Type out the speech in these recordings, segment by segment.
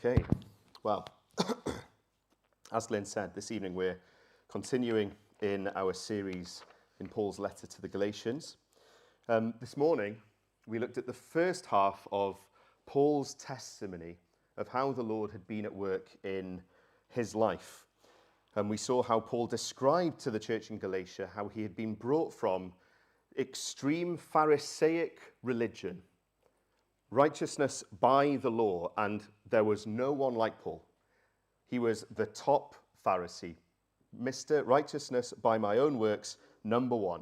Okay, well, as Lynn said, this evening we're continuing in our series in Paul's letter to the Galatians. This morning we looked at the first half of Paul's testimony of how the Lord had been at work in his life. And we saw how Paul described to the church in Galatia how he had been brought from extreme Pharisaic religion, righteousness by the law, and there was no one like Paul. He was the top Pharisee, Mr. Righteousness by my own works, number one.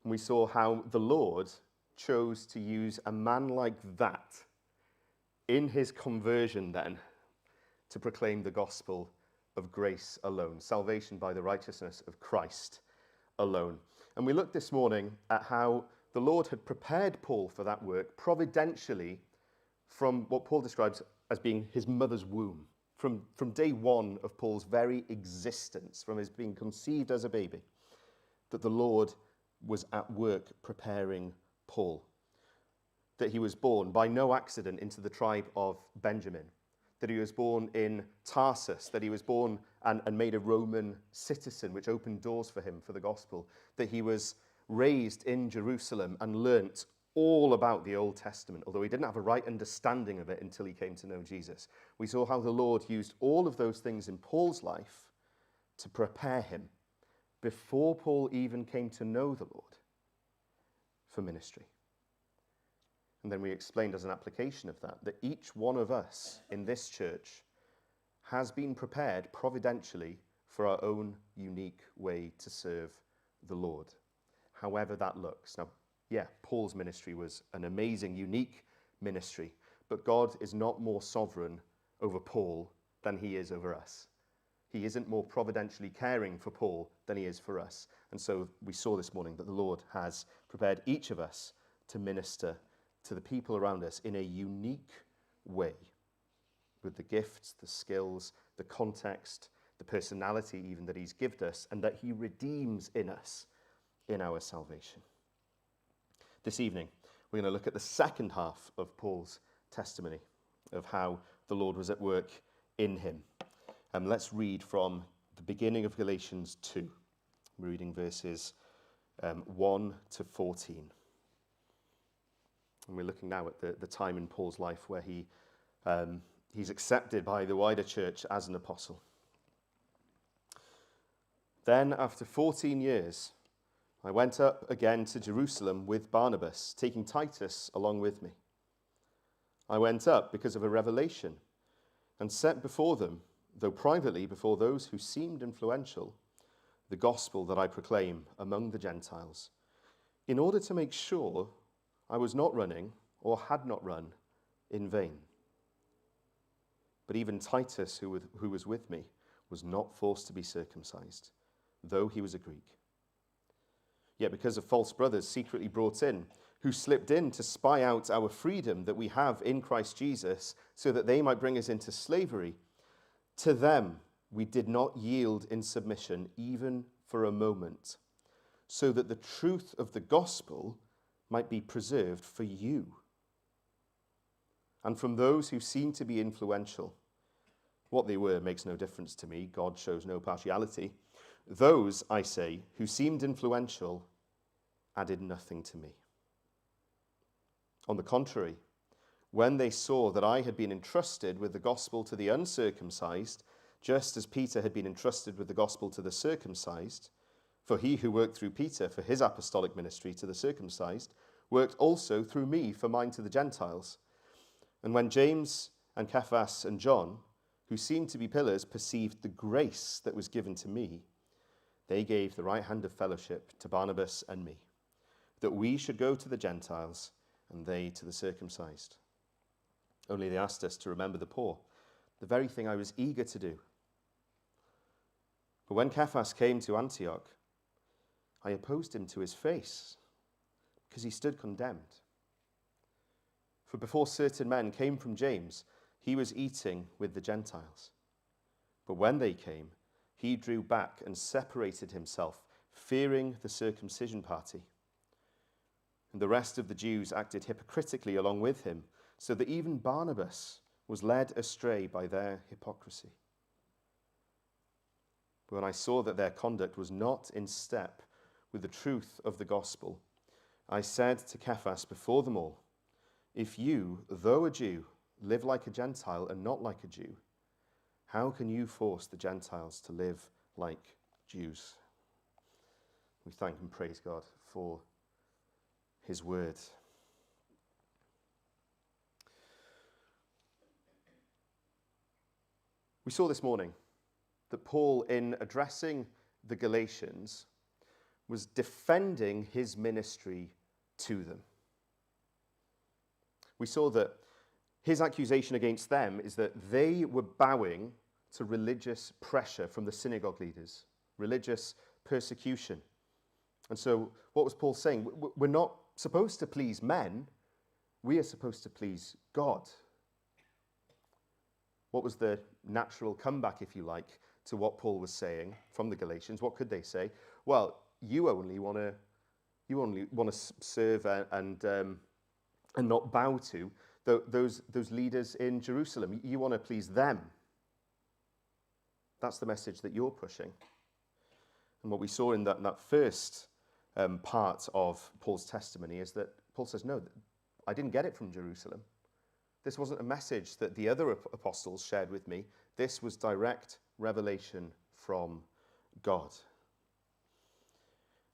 And we saw how the Lord chose to use a man like that in his conversion then to proclaim the gospel of grace alone, salvation by the righteousness of Christ alone. And we looked this morning at how the Lord had prepared Paul for that work providentially from what Paul describes as being his mother's womb, from day one of Paul's very existence, from his being conceived as a baby, that the Lord was at work preparing Paul, that he was born by no accident into the tribe of Benjamin, that he was born in Tarsus, that he was born and made a Roman citizen, which opened doors for him for the gospel, that he was raised in Jerusalem and learnt all about the Old Testament, although he didn't have a right understanding of it until he came to know Jesus. We saw how the Lord used all of those things in Paul's life to prepare him before Paul even came to know the Lord for ministry. And then we explained as an application of that each one of us in this church has been prepared providentially for our own unique way to serve the Lord, however that looks. Now, yeah, Paul's ministry was an amazing, unique ministry, but God is not more sovereign over Paul than he is over us. He isn't more providentially caring for Paul than he is for us. And so we saw this morning that the Lord has prepared each of us to minister to the people around us in a unique way, with the gifts, the skills, the context, the personality even that he's given us, and that he redeems in us in our salvation. This evening, we're going to look at the second half of Paul's testimony of how the Lord was at work in him. Let's read from the beginning of Galatians 2. We're reading verses 1 to 14. And we're looking now at the time in Paul's life where he's accepted by the wider church as an apostle. Then, after 14 years, I went up again to Jerusalem with Barnabas, taking Titus along with me. I went up because of a revelation and set before them, though privately before those who seemed influential, the gospel that I proclaim among the Gentiles, in order to make sure I was not running or had not run in vain. But even Titus, who was with me, was not forced to be circumcised, though he was a Greek. Yet because of false brothers secretly brought in, who slipped in to spy out our freedom that we have in Christ Jesus, so that they might bring us into slavery, to them we did not yield in submission even for a moment, so that the truth of the gospel might be preserved for you. And from those who seemed to be influential, what they were makes no difference to me. God shows no partiality. Those, I say, who seemed influential added nothing to me. On the contrary, when they saw that I had been entrusted with the gospel to the uncircumcised, just as Peter had been entrusted with the gospel to the circumcised, for he who worked through Peter for his apostolic ministry to the circumcised, worked also through me for mine to the Gentiles. And when James and Cephas and John, who seemed to be pillars, perceived the grace that was given to me, they gave the right hand of fellowship to Barnabas and me, that we should go to the Gentiles and they to the circumcised. Only they asked us to remember the poor, the very thing I was eager to do. But when Cephas came to Antioch, I opposed him to his face, because he stood condemned. For before certain men came from James, he was eating with the Gentiles. But when they came, he drew back and separated himself, fearing the circumcision party. And the rest of the Jews acted hypocritically along with him, so that even Barnabas was led astray by their hypocrisy. But when I saw that their conduct was not in step with the truth of the gospel, I said to Cephas before them all, if you, though a Jew, live like a Gentile and not like a Jew, how can you force the Gentiles to live like Jews? We thank and praise God for his word. We saw this morning that Paul, in addressing the Galatians, was defending his ministry to them. We saw that his accusation against them is that they were bowing to religious pressure from the synagogue leaders, religious persecution. And so what was Paul saying? We're not supposed to please men. We are supposed to please God. What was the natural comeback, if you like, to what Paul was saying from the Galatians? What could they say? Well, you only want to serve and not bow to those leaders in Jerusalem. You want to please them. That's the message that you're pushing. And what we saw in that first part of Paul's testimony is that Paul says, no, I didn't get it from Jerusalem. This wasn't a message that the other apostles shared with me. This was direct revelation from God.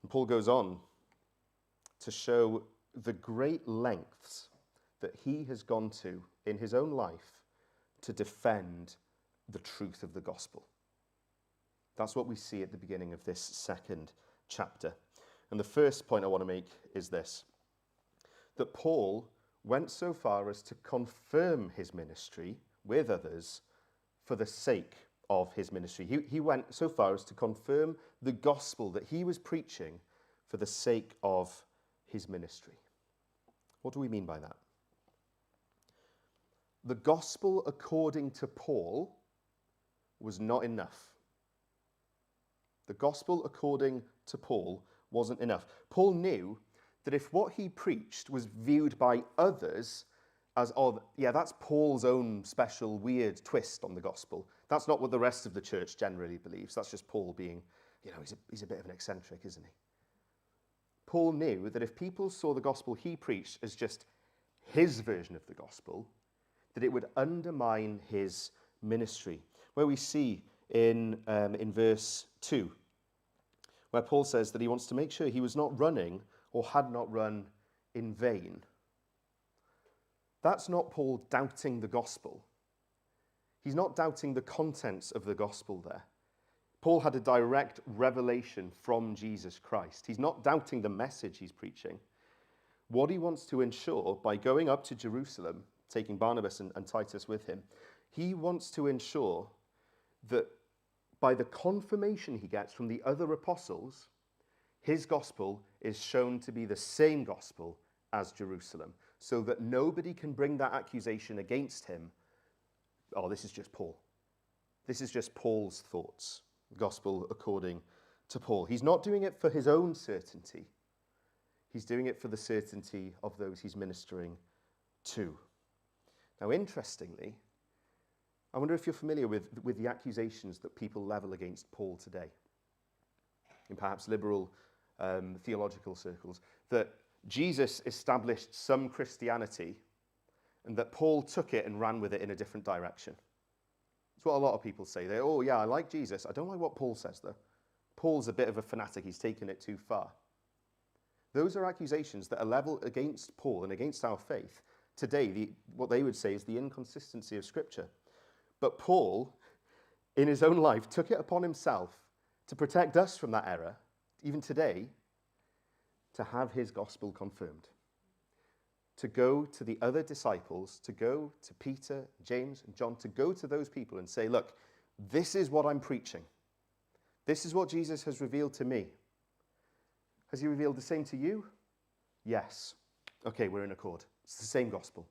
And Paul goes on to show the great lengths that he has gone to in his own life to defend the truth of the gospel. That's what we see at the beginning of this second chapter. And the first point I want to make is this, that Paul went so far as to confirm his ministry with others for the sake of his ministry. He went so far as to confirm the gospel that he was preaching for the sake of his ministry. What do we mean by that? The gospel according to Paul was not enough. The gospel according to Paul wasn't enough. Paul knew that if what he preached was viewed by others as, oh, yeah, that's Paul's own special weird twist on the gospel. That's not what the rest of the church generally believes. That's just Paul being, he's a bit of an eccentric, isn't he? Paul knew that if people saw the gospel he preached as just his version of the gospel, that it would undermine his ministry. Where we see in verse 2, where Paul says that he wants to make sure he was not running or had not run in vain. That's not Paul doubting the gospel. He's not doubting the contents of the gospel there. Paul had a direct revelation from Jesus Christ. He's not doubting the message he's preaching. What he wants to ensure by going up to Jerusalem, taking Barnabas and Titus with him, he wants to ensure that by the confirmation he gets from the other apostles, his gospel is shown to be the same gospel as Jerusalem, so that nobody can bring that accusation against him. Oh, this is just Paul. This is just Paul's thoughts. Gospel according to Paul. He's not doing it for his own certainty. He's doing it for the certainty of those he's ministering to. Now, interestingly, I wonder if you're familiar with the accusations that people level against Paul today, in perhaps liberal theological circles, that Jesus established some Christianity and that Paul took it and ran with it in a different direction. It's what a lot of people say. Oh yeah, I like Jesus. I don't like what Paul says though. Paul's a bit of a fanatic. He's taken it too far. Those are accusations that are leveled against Paul and against our faith. Today, what they would say is the inconsistency of Scripture. But Paul, in his own life, took it upon himself to protect us from that error, even today, to have his gospel confirmed. To go to the other disciples, to go to Peter, James, and John, to go to those people and say, look, this is what I'm preaching. This is what Jesus has revealed to me. Has he revealed the same to you? Yes. Okay, we're in accord. It's the same gospel.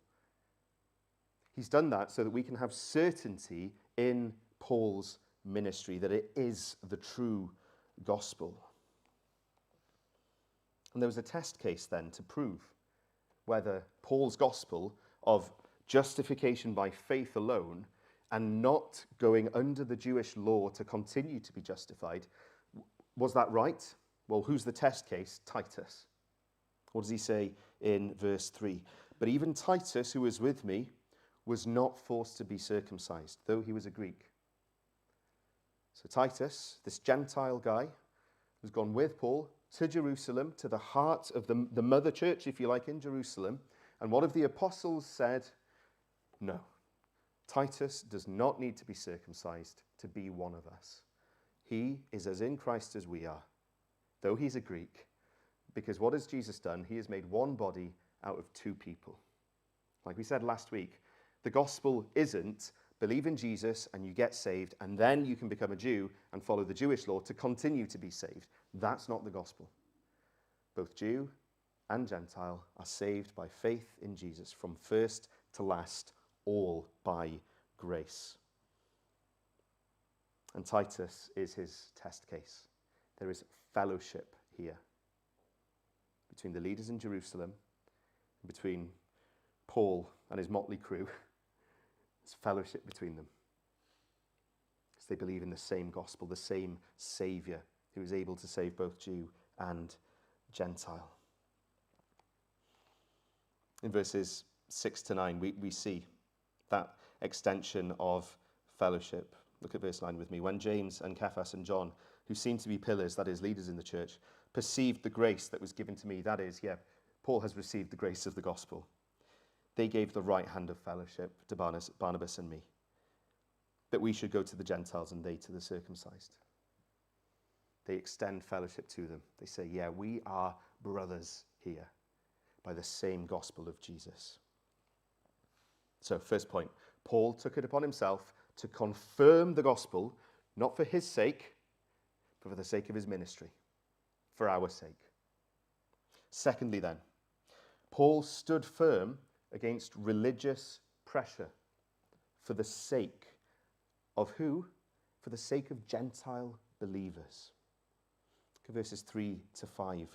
He's done that so that we can have certainty in Paul's ministry, that it is the true gospel. And there was a test case then to prove whether Paul's gospel of justification by faith alone, and not going under the Jewish law to continue to be justified, was that right? Well, who's the test case? Titus. What does he say in verse 3? But even Titus, who was with me, was not forced to be circumcised, though he was a Greek. So Titus, this Gentile guy, has gone with Paul to Jerusalem, to the heart of the mother church, if you like, in Jerusalem. And one of the apostles said, no, Titus does not need to be circumcised to be one of us. He is as in Christ as we are, though he's a Greek, because what has Jesus done? He has made one body out of two people. Like we said last week, the gospel isn't believe in Jesus and you get saved, and then you can become a Jew and follow the Jewish law to continue to be saved. That's not the gospel. Both Jew and Gentile are saved by faith in Jesus from first to last, all by grace. And Titus is his test case. There is fellowship here between the leaders in Jerusalem, between Paul and his motley crew. There's fellowship between them, because they believe in the same gospel, the same Saviour who is able to save both Jew and Gentile. In verses 6 to 9, we see that extension of fellowship. Look at verse 9 with me. When James and Cephas and John, who seemed to be pillars, that is, leaders in the church, perceived the grace that was given to me, that is, Paul has received the grace of the gospel. They gave the right hand of fellowship to Barnabas and me, that we should go to the Gentiles and they to the circumcised. They extend fellowship to them. They say, we are brothers here by the same gospel of Jesus. So, first point, Paul took it upon himself to confirm the gospel, not for his sake, but for the sake of his ministry, for our sake. Secondly then, Paul stood firm against religious pressure for the sake of who? For the sake of Gentile believers. Look at verses 3 to 5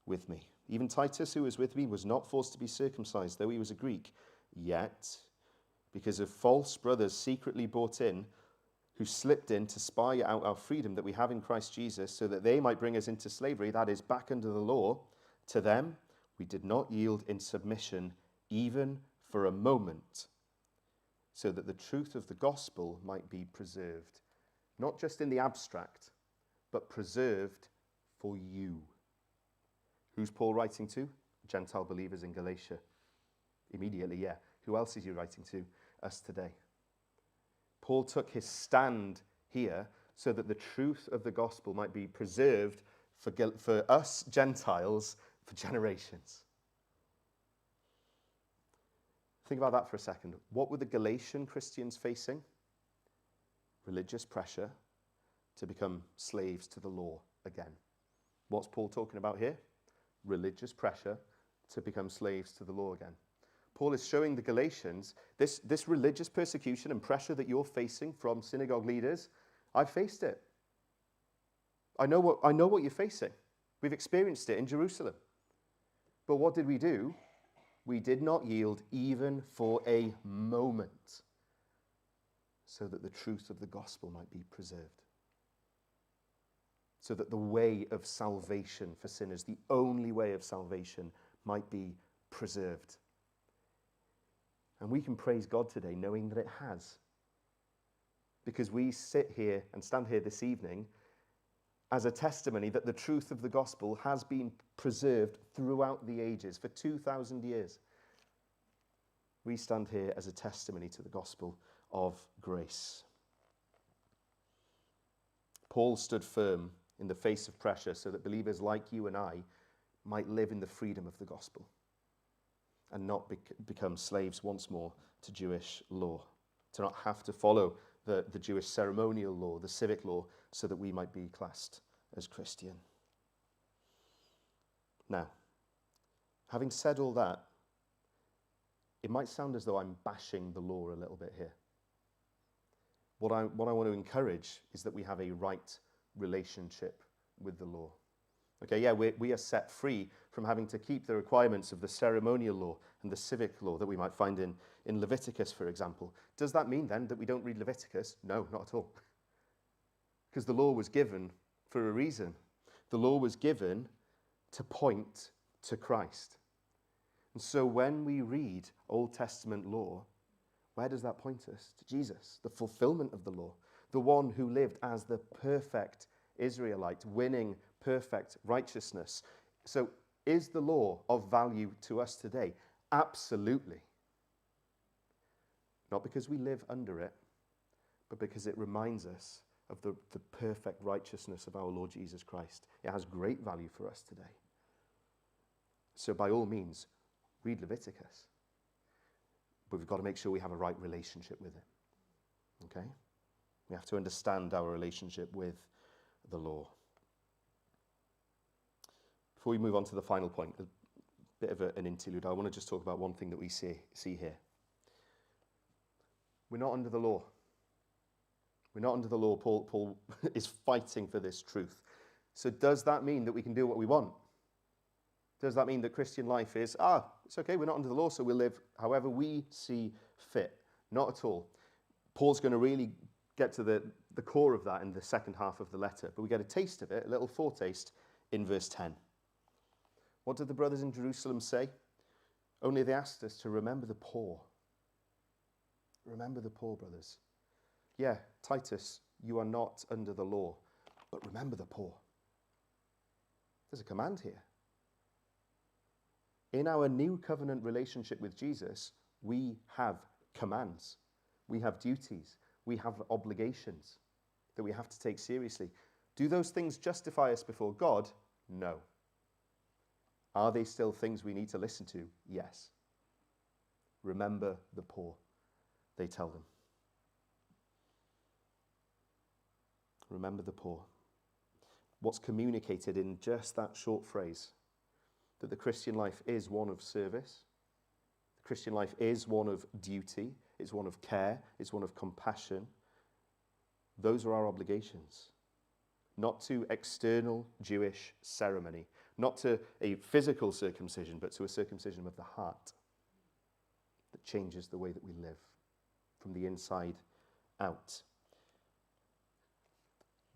with me. Even Titus, who was with me, was not forced to be circumcised, though he was a Greek. Yet, because of false brothers secretly brought in, who slipped in to spy out our freedom that we have in Christ Jesus, so that they might bring us into slavery, that is, back under the law, to them we did not yield in submission even for a moment, so that the truth of the gospel might be preserved, not just in the abstract, but preserved for you. Who's Paul writing to? Gentile believers in Galatia. Immediately, Who else is he writing to? Us today. Paul took his stand here so that the truth of the gospel might be preserved for us Gentiles for generations. Think about that for a second. What were the Galatian Christians facing? Religious pressure to become slaves to the law again. What's Paul talking about here? Religious pressure to become slaves to the law again. Paul is showing the Galatians this religious persecution and pressure that you're facing from synagogue leaders. I've faced it. I know what you're facing. We've experienced it in Jerusalem. But what did we do? We did not yield even for a moment, so that the truth of the gospel might be preserved. So that the way of salvation for sinners, the only way of salvation, might be preserved. And we can praise God today knowing that it has. Because we sit here and stand here this evening as a testimony that the truth of the gospel has been preserved throughout the ages for 2,000 years. We stand here as a testimony to the gospel of grace. Paul stood firm in the face of pressure so that believers like you and I might live in the freedom of the gospel and not become slaves once more to Jewish law, to not have to follow the Jewish ceremonial law, the civic law, so that we might be classed as Christian. Now, having said all that, it might sound as though I'm bashing the law a little bit here. What I want to encourage is that we have a right relationship with the law. Okay, yeah, we are set free from having to keep the requirements of the ceremonial law and the civic law that we might find in Leviticus, for example. Does that mean then that we don't read Leviticus? No, not at all. Because the law was given for a reason. The law was given to point to Christ. And so when we read Old Testament law, where does that point us? To Jesus, the fulfillment of the law, the one who lived as the perfect Israelite, winning perfect righteousness. So is the law of value to us today? Absolutely. Not because we live under it, but because it reminds us of the perfect righteousness of our Lord Jesus Christ. It has great value for us today. So by all means, read Leviticus. But we've got to make sure we have a right relationship with it. Okay? We have to understand our relationship with the law. Before we move on to the final point, a bit of an interlude, I want to just talk about one thing that we see here. We're not under the law. We're not under the law. Paul is fighting for this truth. So does that mean that we can do what we want? Does that mean that Christian life is, it's okay, we're not under the law, so we'll live however we see fit? Not at all. Paul's going to really get to the core of that in the second half of the letter, but we get a taste of it, a little foretaste, in verse 10. What did the brothers in Jerusalem say? Only they asked us to remember the poor. Remember the poor, brothers. Yeah, Titus, you are not under the law, but remember the poor. There's a command here. In our new covenant relationship with Jesus, we have commands. We have duties. We have obligations that we have to take seriously. Do those things justify us before God? No. Are they still things we need to listen to? Yes. Remember the poor, they tell them. Remember the poor. What's communicated in just that short phrase? That the Christian life is one of service. The Christian life is one of duty. It's one of care. It's one of compassion. Those are our obligations. Not to external Jewish ceremony. Not to a physical circumcision, but to a circumcision of the heart that changes the way that we live from the inside out.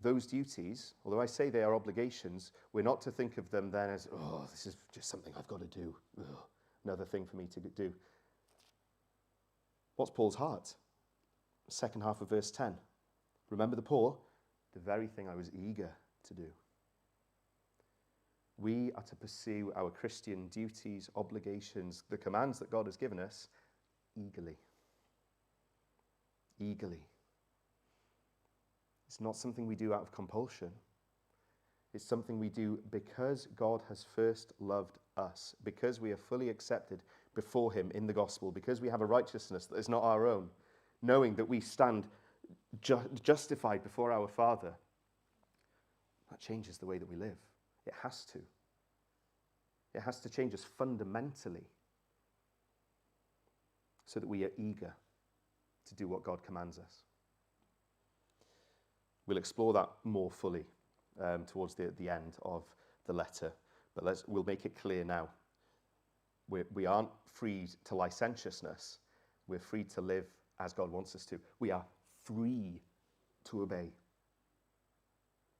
Those duties, although I say they are obligations, we're not to think of them then as, this is just something I've got to do. Another thing for me to do. What's Paul's heart? Second half of verse 10. Remember the poor? The very thing I was eager to do. We are to pursue our Christian duties, obligations, the commands that God has given us eagerly. Eagerly. It's not something we do out of compulsion. It's something we do because God has first loved us, because we are fully accepted before him in the gospel, because we have a righteousness that is not our own, knowing that we stand justified before our Father. That changes the way that we live. It has to. It has to change us fundamentally so that we are eager to do what God commands us. We'll explore that more fully towards the end of the letter, but we'll make it clear now. We aren't freed to licentiousness. We're free to live as God wants us to. We are free to obey.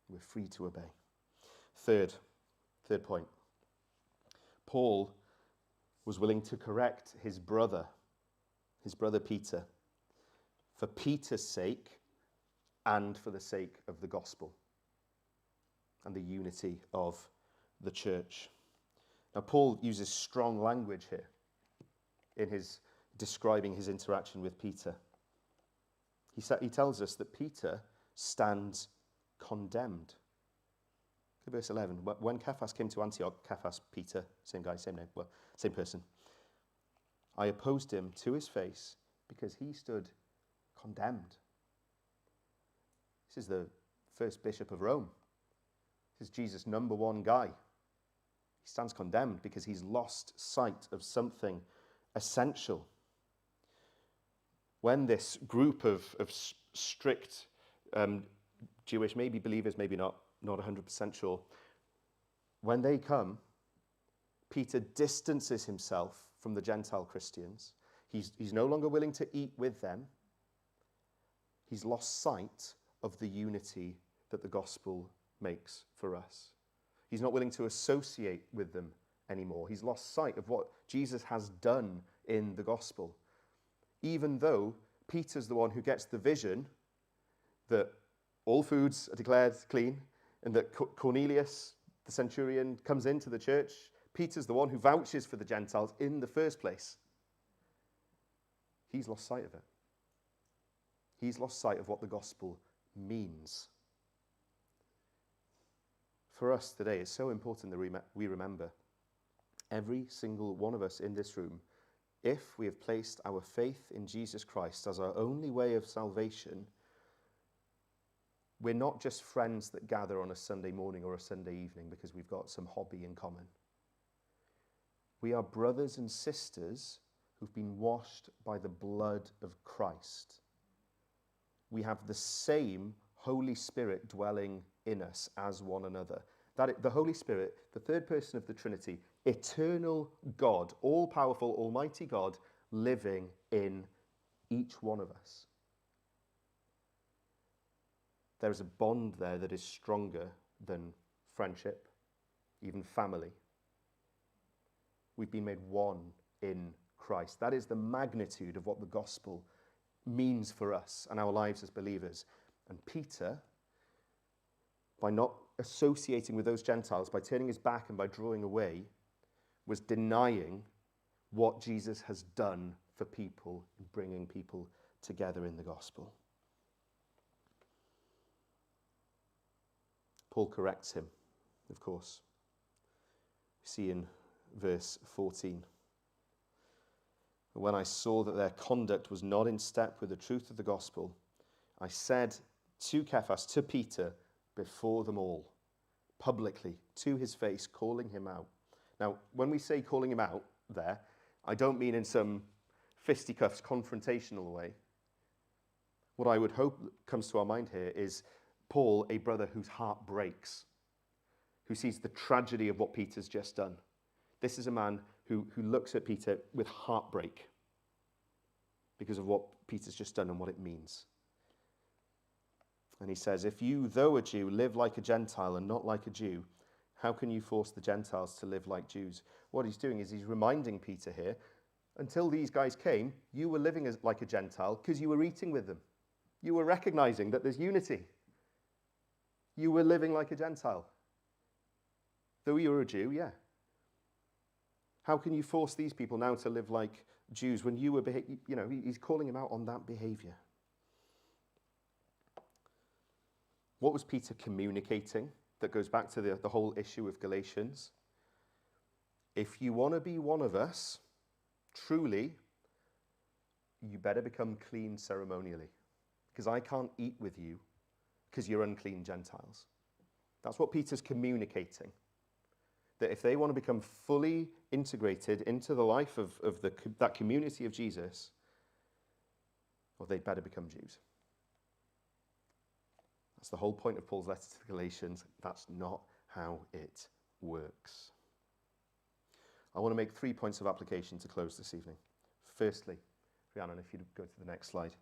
We're free to obey. Third point. Paul was willing to correct his brother Peter, for Peter's sake and for the sake of the gospel and the unity of the church. Now, Paul uses strong language here in his describing his interaction with Peter. He tells us that Peter stands condemned. Look at verse 11. When Cephas came to Antioch, Cephas, Peter, same guy, same name, well, same person. I opposed him to his face because he stood condemned. This is the first bishop of Rome. This is Jesus' number one guy. He stands condemned because he's lost sight of something essential. When this group of strict Jewish, maybe believers, maybe not 100% sure, when they come, Peter distances himself from the Gentile Christians. He's no longer willing to eat with them. He's lost sight of the unity that the gospel makes for us. He's not willing to associate with them anymore. He's lost sight of what Jesus has done in the gospel. Even though Peter's the one who gets the vision that all foods are declared clean and that Cornelius, the centurion, comes into the church, Peter's the one who vouches for the Gentiles in the first place. He's lost sight of it. He's lost sight of what the gospel means. For us today, it's so important that we remember, every single one of us in this room, if we have placed our faith in Jesus Christ as our only way of salvation, we're not just friends that gather on a Sunday morning or a Sunday evening because we've got some hobby in common. We are brothers and sisters who've been washed by the blood of Christ. We have the same Holy Spirit dwelling in us as one another. The Holy Spirit, the third person of the Trinity, eternal God, all-powerful, almighty God, living in each one of us. There is a bond there that is stronger than friendship, even family. We've been made one in Christ. That is the magnitude of what the gospel means for us and our lives as believers. And Peter, by not associating with those Gentiles, by turning his back and by drawing away, was denying what Jesus has done for people, bringing people together in the gospel. Paul corrects him, of course. We see in verse 14. When I saw that their conduct was not in step with the truth of the gospel, I said to Cephas, to Peter, before them all, publicly, to his face, calling him out. Now, when we say calling him out there, I don't mean in some fisticuffs, confrontational way. What I would hope comes to our mind here is Paul, a brother whose heart breaks, who sees the tragedy of what Peter's just done. This is a man who looks at Peter with heartbreak because of what Peter's just done and what it means. And he says, if you, though a Jew, live like a Gentile and not like a Jew, how can you force the Gentiles to live like Jews? What he's doing is he's reminding Peter here, until these guys came, you were living like a Gentile because you were eating with them. You were recognizing that there's unity. You were living like a Gentile. Though you were a Jew, yeah. How can you force these people now to live like Jews when you were, he's calling him out on that behavior. What was Peter communicating? That goes back to the whole issue of Galatians. If you want to be one of us, truly, you better become clean ceremonially. Because I can't eat with you because you're unclean Gentiles. That's what Peter's communicating. That if they want to become fully integrated into the life of that community of Jesus, well, they'd better become Jews. That's the whole point of Paul's letter to the Galatians. That's not how it works. I want to make 3 points of application to close this evening. Firstly, Rhiannon, if you'd go to the next slide.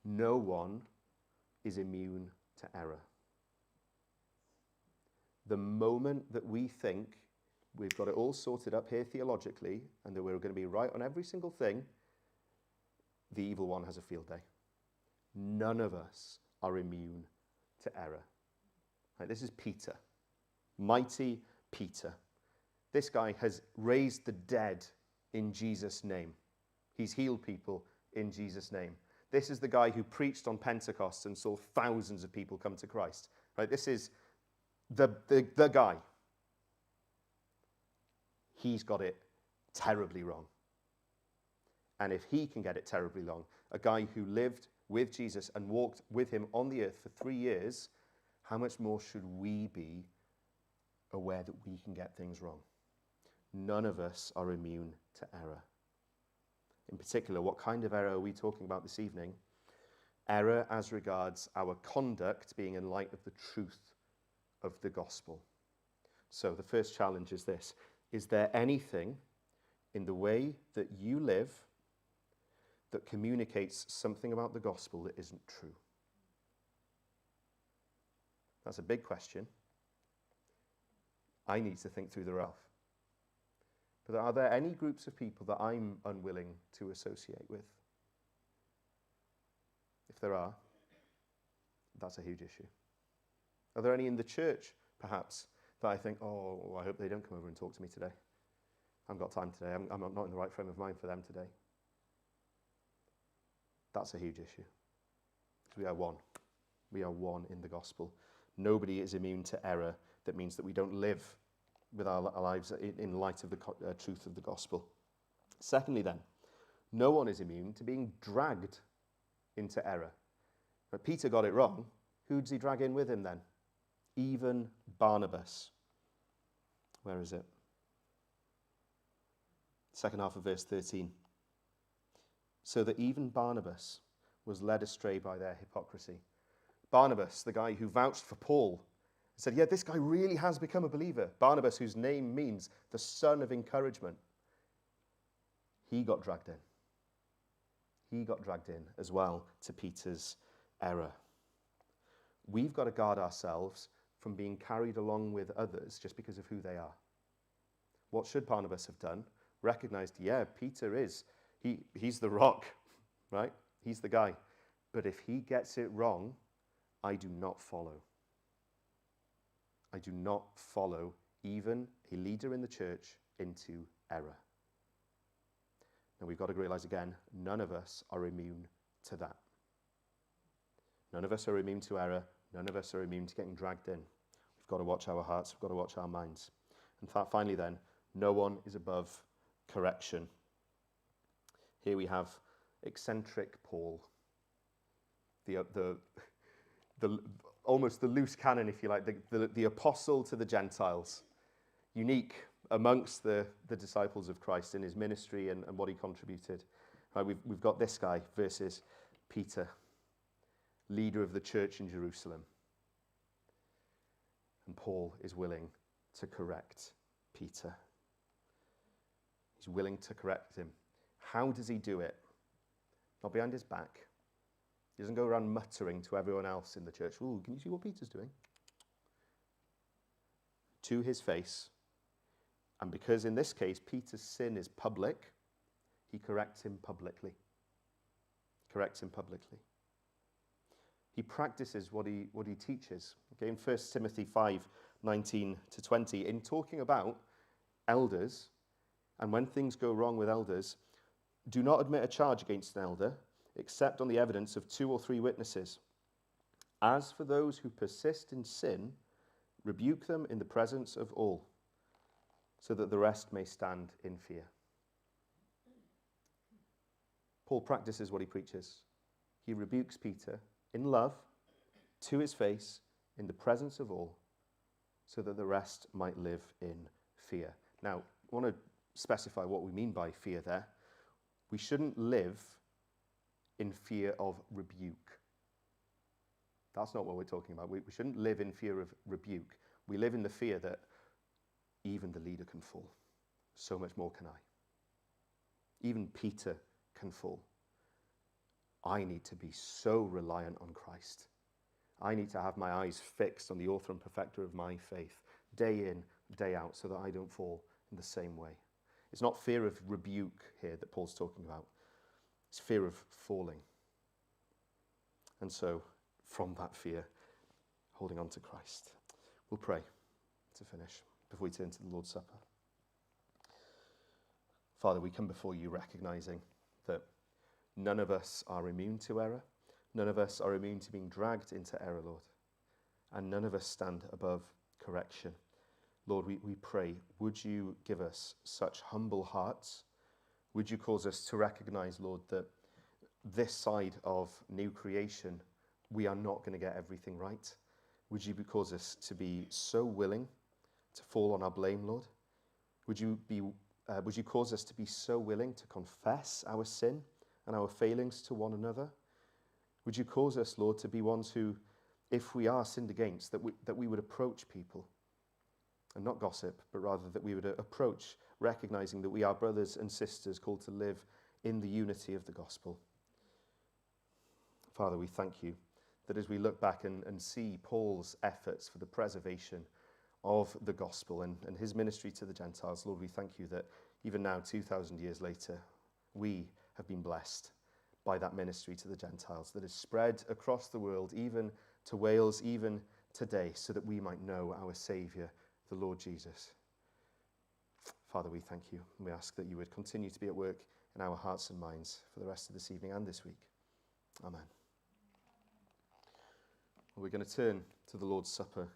No one is immune to error. The moment that we think we've got it all sorted up here theologically and that we're going to be right on every single thing, the evil one has a field day. None of us are immune to error. Right, this is Peter, mighty Peter. This guy has raised the dead in Jesus' name. He's healed people in Jesus' name. This is the guy who preached on Pentecost and saw thousands of people come to Christ. Right, this is the guy. He's got it terribly wrong. And if he can get it terribly wrong, a guy who lived with Jesus and walked with him on the earth for 3 years, how much more should we be aware that we can get things wrong? None of us are immune to error. In particular, what kind of error are we talking about this evening? Error as regards our conduct being in light of the truth of the gospel. So the first challenge is this. Is there anything in the way that you live that communicates something about the gospel that isn't true? That's a big question. I need to think through the Ralph. But are there any groups of people that I'm unwilling to associate with? If there are, that's a huge issue. Are there any in the church, perhaps, that I think, oh, I hope they don't come over and talk to me today. I haven't got time today. I'm not in the right frame of mind for them today. That's a huge issue. Because we are one. We are one in the gospel. Nobody is immune to error. That means that we don't live with our lives in light of the truth of the gospel. Secondly then, no one is immune to being dragged into error. But Peter got it wrong. Who does he drag in with him then? Even Barnabas. Where is it? Second half of verse 13. So that even Barnabas was led astray by their hypocrisy. Barnabas, the guy who vouched for Paul, said, yeah, this guy really has become a believer. Barnabas, whose name means the son of encouragement. He got dragged in. He got dragged in as well to Peter's error. We've got to guard ourselves from being carried along with others just because of who they are. What should Barnabas have done? Recognized, yeah, Peter he's the rock, right? He's the guy. But if he gets it wrong, I do not follow. I do not follow even a leader in the church into error. Now we've got to realize again, none of us are immune to that. None of us are immune to error. None of us are immune to getting dragged in. We've got to watch our hearts. We've got to watch our minds. And finally then, no one is above correction. Here we have eccentric Paul, the almost the loose cannon, if you like, the apostle to the Gentiles, unique amongst the disciples of Christ in his ministry and what he contributed. Right, we've got this guy versus Peter, leader of the church in Jerusalem. And Paul is willing to correct Peter. He's willing to correct him. How does he do it? Not behind his back. He doesn't go around muttering to everyone else in the church, ooh, can you see what Peter's doing? To his face. And because in this case, Peter's sin is public, he corrects him publicly. Corrects him publicly. He practices what he teaches. Okay, in 1 Timothy 5:19-20, in talking about elders, and when things go wrong with elders, do not admit a charge against an elder, except on the evidence of 2 or 3 witnesses. As for those who persist in sin, rebuke them in the presence of all, so that the rest may stand in fear. Paul practices what he preaches. He rebukes Peter in love, to his face, in the presence of all, so that the rest might live in fear. Now, I want to specify what we mean by fear there. We shouldn't live in fear of rebuke. That's not what we're talking about. We shouldn't live in fear of rebuke. We live in the fear that even the leader can fall. So much more can I. Even Peter can fall. I need to be so reliant on Christ. I need to have my eyes fixed on the author and perfecter of my faith, day in, day out, so that I don't fall in the same way. It's not fear of rebuke here that Paul's talking about. It's fear of falling. And so, from that fear, holding on to Christ. We'll pray to finish before we turn to the Lord's Supper. Father, we come before you recognizing that none of us are immune to error. None of us are immune to being dragged into error, Lord. And none of us stand above correction. Lord, we pray, would you give us such humble hearts? Would you cause us to recognize, Lord, that this side of new creation, we are not going to get everything right? Would you cause us to be so willing to fall on our blame, Lord? Would you cause us to be so willing to confess our sin and our failings to one another? Would you cause us, Lord, to be ones who, if we are sinned against, that we would approach people and not gossip, but rather that we would approach recognizing that we are brothers and sisters called to live in the unity of the gospel. Father, we thank you that as we look back and see Paul's efforts for the preservation of the gospel and his ministry to the Gentiles, Lord, we thank you that even now, 2,000 years later, we have been blessed by that ministry to the Gentiles that is spread across the world, even to Wales, even today, so that we might know our Saviour, the Lord Jesus. Father, we thank you, and we ask that you would continue to be at work in our hearts and minds for the rest of this evening and this week. Amen. We're going to turn to the Lord's Supper